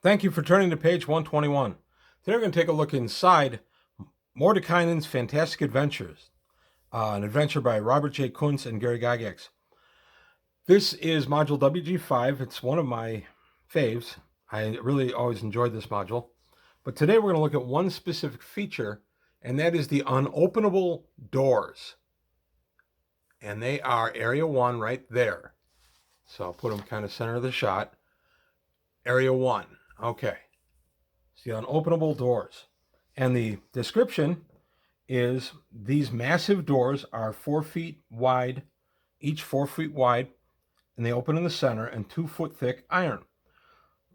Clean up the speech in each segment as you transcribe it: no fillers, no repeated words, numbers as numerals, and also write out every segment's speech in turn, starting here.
Thank you for turning to page 121. Today we're going to take a look inside Mordekainen's Fantastic Adventures, an adventure by Robert J. Kuntz and Gary Gygax. This is module WG5. It's one of my faves. I really always enjoyed this module. But today we're going to look at one specific feature, and that is the unopenable doors. And they are area 1 right there. So I'll put them kind of center of the shot. Area 1. Okay. It's the unopenable doors. And the description is these massive doors are 4 feet wide, each 4 feet wide, and they open in the center and 2 foot thick iron.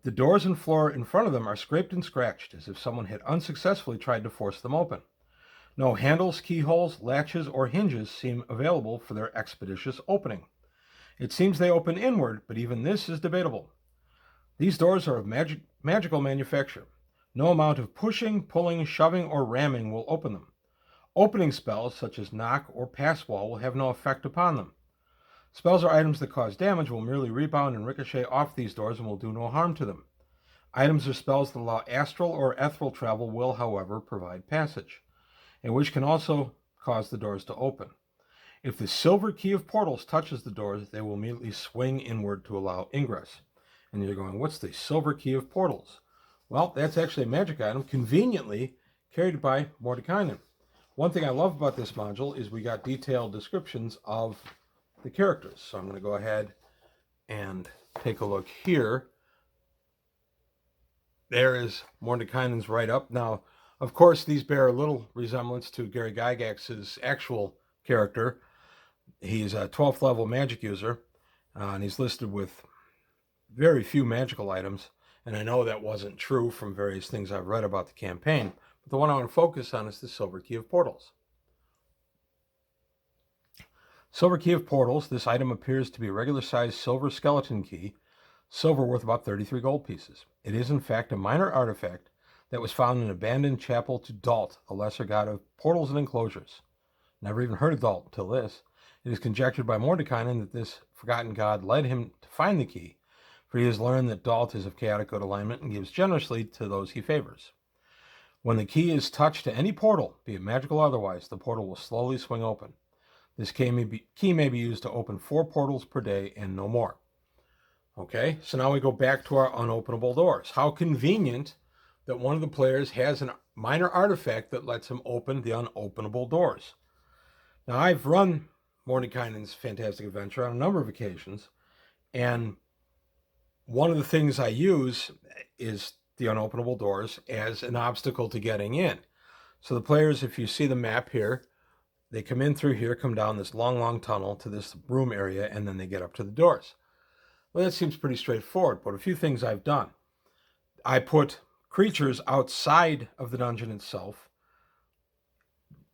The doors and floor in front of them are scraped and scratched as if someone had unsuccessfully tried to force them open. No handles, keyholes, latches, or hinges seem available for their expeditious opening. It seems they open inward, but even this is debatable. These doors are of magical manufacture. No amount of pushing, pulling, shoving, or ramming will open them. Opening spells, such as knock or pass wall, will have no effect upon them. Spells or items that cause damage will merely rebound and ricochet off these doors and will do no harm to them. Items or spells that allow astral or ethereal travel will, however, provide passage, and which can also cause the doors to open. If the silver key of portals touches the doors, they will immediately swing inward to allow ingress. And you're going, what's the silver key of portals? Well, that's actually a magic item conveniently carried by Mordekainen. One thing I love about this module is we got detailed descriptions of the characters. So I'm going to go ahead and take a look here. There is Mordekainen's write-up. Now, of course, these bear a little resemblance to Gary Gygax's actual character. He's a 12th level magic user, and he's listed with very few magical items. And I know that wasn't true from various things I've read about the campaign. But the one I want to focus on is the Silver Key of Portals. Silver Key of Portals. This item appears to be a regular-sized silver skeleton key, silver worth about 33 gold pieces. It is, in fact, a minor artifact that was found in an abandoned chapel to Dalt, the lesser god of portals and enclosures. Never even heard of Dalt until this. It is conjectured by Mordekainen that this forgotten god led him to find the key, for he has learned that Dalt is of chaotic good alignment and gives generously to those he favors. When the key is touched to any portal, be it magical or otherwise, the portal will slowly swing open. This key may be used to open 4 portals per day and no more. Okay, so now we go back to our unopenable doors. How convenient that one of the players has a minor artifact that lets him open the unopenable doors. Now, I've run Mordekainen's Fantastic Adventure on a number of occasions, and one of the things I use is the unopenable doors as an obstacle to getting in. So the players, if you see the map here, they come in through here, come down this long tunnel to this room area, and then they get up to the doors. Well, that seems pretty straightforward, but a few things I've done. I put creatures outside of the dungeon itself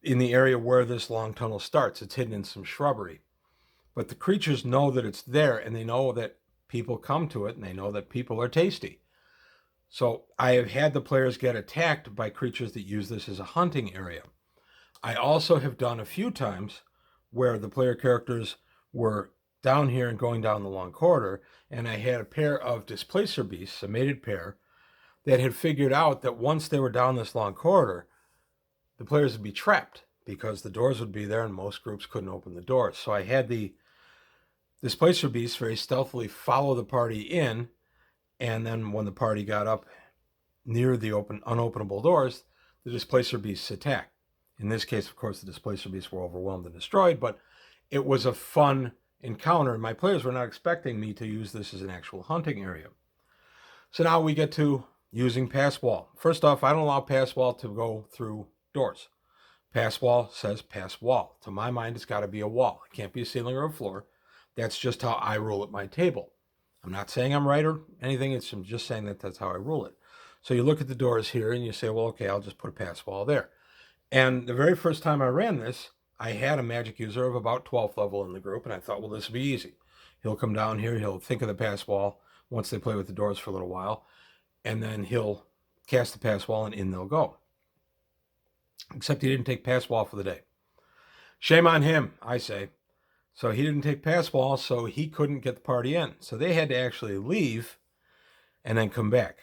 in the area where this long tunnel starts. It's hidden in some shrubbery. But the creatures know that it's there, and they know that people come to it, and they know that people are tasty. So I have had the players get attacked by creatures that use this as a hunting area. I also have done a few times where the player characters were down here and going down the long corridor, and I had a pair of displacer beasts, a mated pair, that had figured out that once they were down this long corridor, the players would be trapped because the doors would be there and most groups couldn't open the doors. So I had the displacer beasts very stealthily follow the party in, and then when the party got up near the unopenable doors, the displacer beasts attacked. In this case, of course, the displacer beasts were overwhelmed and destroyed, but it was a fun encounter. My players were not expecting me to use this as an actual hunting area. So now we get to using pass wall. First off, I don't allow pass wall to go through doors. Pass wall says pass wall. To my mind, it's got to be a wall. It can't be a ceiling or a floor. That's just how I rule at my table. I'm not saying I'm right or anything. I'm just saying that that's how I rule it. So you look at the doors here and you say, well, okay, I'll just put a pass wall there. And the very first time I ran this, I had a magic user of about 12th level in the group, and I thought, well, this will be easy. He'll come down here, he'll think of the pass wall once they play with the doors for a little while, and then he'll cast the pass wall, and in they'll go. Except he didn't take pass wall for the day. Shame on him, I say. So he didn't take pass wall, so he couldn't get the party in. So they had to actually leave and then come back.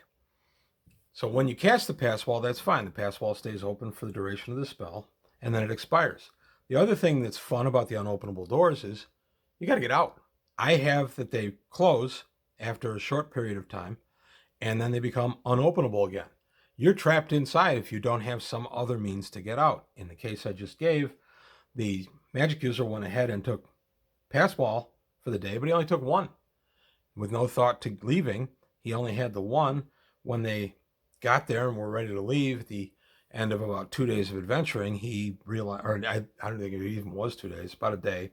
So when you cast the pass wall, that's fine. The pass wall stays open for the duration of the spell, and then it expires. The other thing that's fun about the unopenable doors is you got to get out. I have that they close after a short period of time, and then they become unopenable again. You're trapped inside if you don't have some other means to get out. In the case I just gave, the magic user went ahead and took pass wall for the day, but he only took one. With no thought to leaving, he only had the one. When they got there and were ready to leave at the end of about 2 days of adventuring, he realized, or I don't think it even was 2 days, about a day,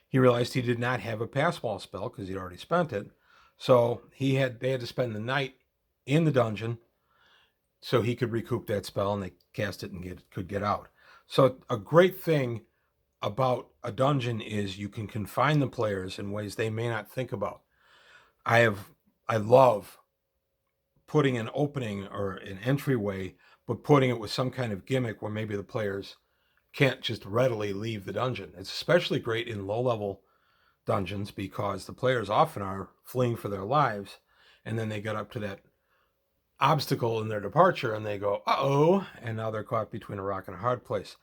he realized he did not have a pass wall spell because he'd already spent it. So they had to spend the night in the dungeon so he could recoup that spell, and they cast it and could get out. So a great thing about a dungeon is you can confine the players in ways they may not think about. I love putting an opening or an entryway, but putting it with some kind of gimmick where maybe the players can't just readily leave the dungeon. It's especially great in low-level dungeons because the players often are fleeing for their lives, and then they get up to that obstacle in their departure and they go, uh-oh, and now they're caught between a rock and a hard place.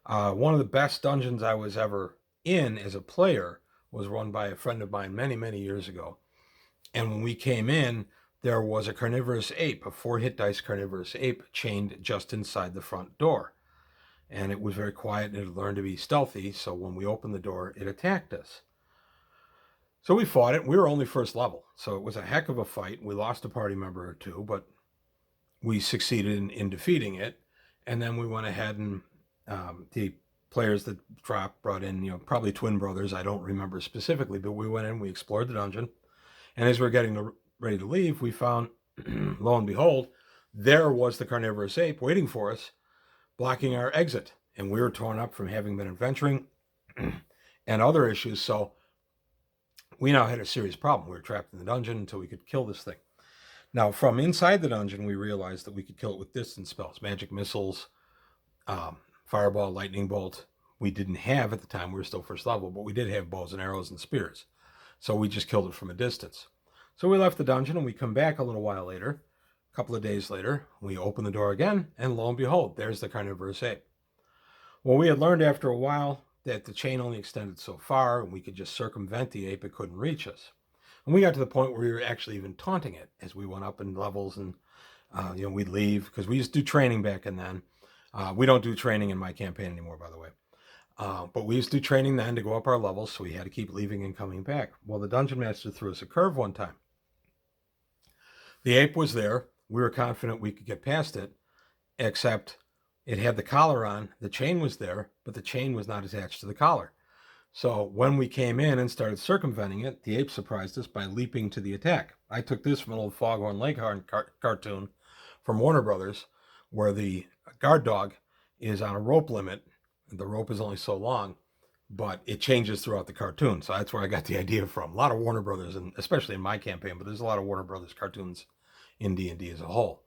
One of the best dungeons I was ever in as a player was run by a friend of mine many, many years ago. And when we came in, there was a carnivorous ape, a 4-hit dice carnivorous ape, chained just inside the front door. And it was very quiet and it had learned to be stealthy, so when we opened the door, it attacked us. So we fought it. We were only first level, so it was a heck of a fight. We lost a party member or two, but we succeeded in defeating it. And then we went ahead and the players that brought in, probably twin brothers. I don't remember specifically, but we went in, we explored the dungeon. And as we were getting ready to leave, we found, lo and behold, there was the carnivorous ape waiting for us, blocking our exit. And we were torn up from having been adventuring and other issues. So we now had a serious problem. We were trapped in the dungeon until we could kill this thing. Now, from inside the dungeon, we realized that we could kill it with distance spells, magic missiles, fireball, lightning bolt. We didn't have at the time, we were still first level, but we did have bows and arrows and spears. So we just killed it from a distance. So we left the dungeon and we come back a little while later, a couple of days later, we open the door again, and lo and behold, there's the carnivorous ape. Well, we had learned after a while that the chain only extended so far, and we could just circumvent the ape, it couldn't reach us. And we got to the point where we were actually even taunting it as we went up in levels, and we'd leave because we used to do training back then. We don't do training in my campaign anymore, by the way. But we used to do training then to go up our levels, so we had to keep leaving and coming back. Well, the dungeon master threw us a curve one time. The ape was there. We were confident we could get past it, except it had the collar on. The chain was there, but the chain was not attached to the collar. So when we came in and started circumventing it, the ape surprised us by leaping to the attack. I took this from an old Foghorn Leghorn cartoon from Warner Brothers, where the guard dog is on a rope limit. The rope is only so long, but it changes throughout the cartoon. So that's where I got the idea from. A lot of Warner Brothers, and especially in my campaign, but there's a lot of Warner Brothers cartoons in D&D as a whole.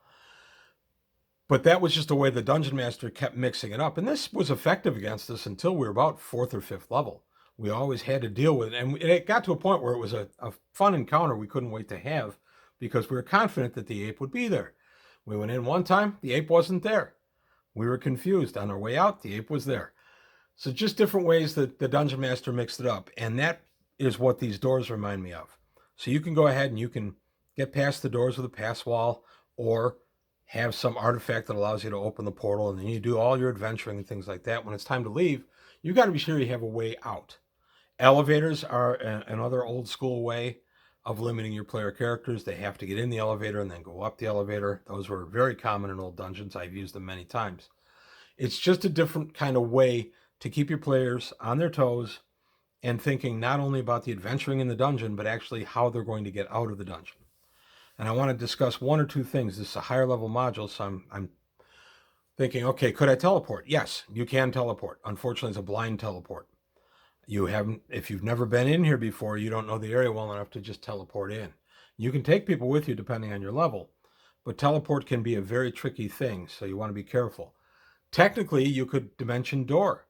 But that was just the way the dungeon master kept mixing it up. And this was effective against us until we were about 4th or 5th level. We always had to deal with it. And it got to a point where it was a fun encounter we couldn't wait to have because we were confident that the ape would be there. We went in one time, the ape wasn't there. We were confused. On our way out, the ape was there. So just different ways that the dungeon master mixed it up. And that is what these doors remind me of. So you can go ahead and you can get past the doors with a pass wall, or have some artifact that allows you to open the portal, and then you do all your adventuring and things like that. When it's time to leave, you got to be sure you have a way out. Elevators are another old school way of limiting your player characters. They have to get in the elevator and then go up the elevator. Those were very common in old dungeons. I've used them many times. It's just a different kind of way to keep your players on their toes and thinking not only about the adventuring in the dungeon, but actually how they're going to get out of the dungeon. And I want to discuss one or two things. This is a higher level module, so I'm thinking, okay, could I teleport? Yes, you can teleport. Unfortunately, it's a blind teleport. If you've never been in here before, you don't know the area well enough to just teleport in. You can take people with you depending on your level, but teleport can be a very tricky thing, so you want to be careful. Technically, you could dimension door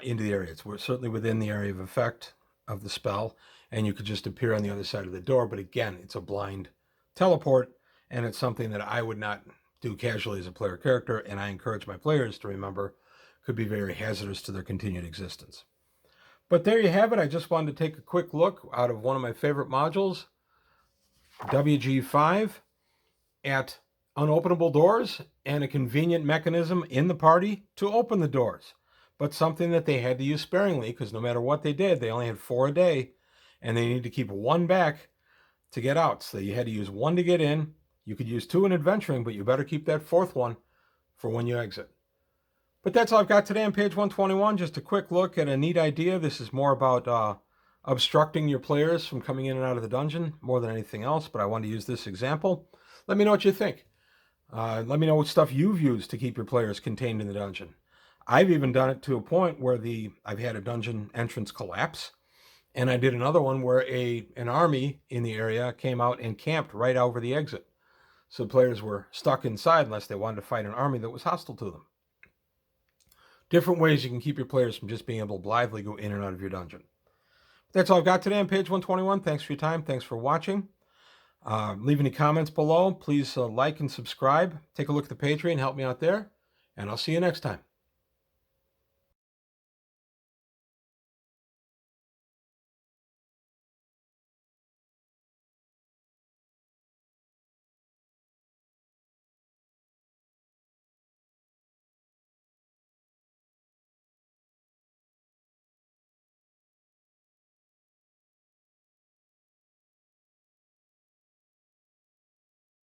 into the area. It's certainly within the area of effect of the spell, and you could just appear on the other side of the door, but again, it's a blind teleport, and it's something that I would not do casually as a player character, and I encourage my players to remember could be very hazardous to their continued existence. But there you have it. I just wanted to take a quick look out of one of my favorite modules, WG5, at unopenable doors and a convenient mechanism in the party to open the doors, but something that they had to use sparingly because no matter what they did, they only had 4 a day, and they needed to keep 1 back to get out. So you had to use 1 to get in. You could use 2 in adventuring, but you better keep that 4th one for when you exit. But that's all I've got today on page 121. Just a quick look at a neat idea. This is more about obstructing your players from coming in and out of the dungeon more than anything else, but I wanted to use this example. Let me know what you think. Let me know what stuff you've used to keep your players contained in the dungeon. I've even done it to a point where I've had a dungeon entrance collapse, and I did another one where an army in the area came out and camped right over the exit. So players were stuck inside unless they wanted to fight an army that was hostile to them. Different ways you can keep your players from just being able to blithely go in and out of your dungeon. That's all I've got today on page 121. Thanks for your time. Thanks for watching. Leave any comments below. Please like and subscribe. Take a look at the Patreon. Help me out there. And I'll see you next time.